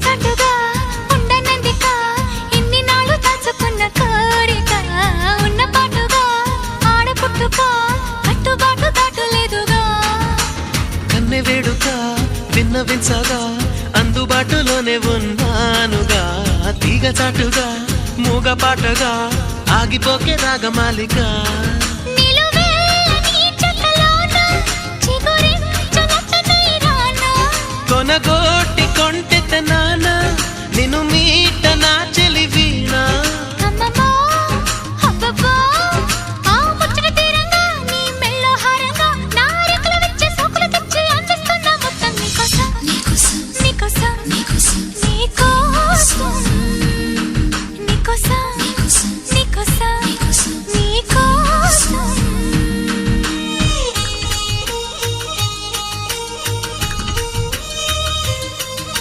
చాటుగా ఉండనందిక ఇన్ని నాళ్ళు దాచుకున్న కోరిక ఉన్న పాటుగా ఆడపుట్టుక కట్టుబాటు దాటులేదుగా కన్నె వేడుక విన్నవించగా అందుబాటులోనే ఉన్నానుగా తీగ చాటుగా మూగ పాటగా ఆగిపోకే రాగమాలిక కొనగోటి కొంటెత నాన్న నిన్ను మీట నా చెలి వీణ నీకోసం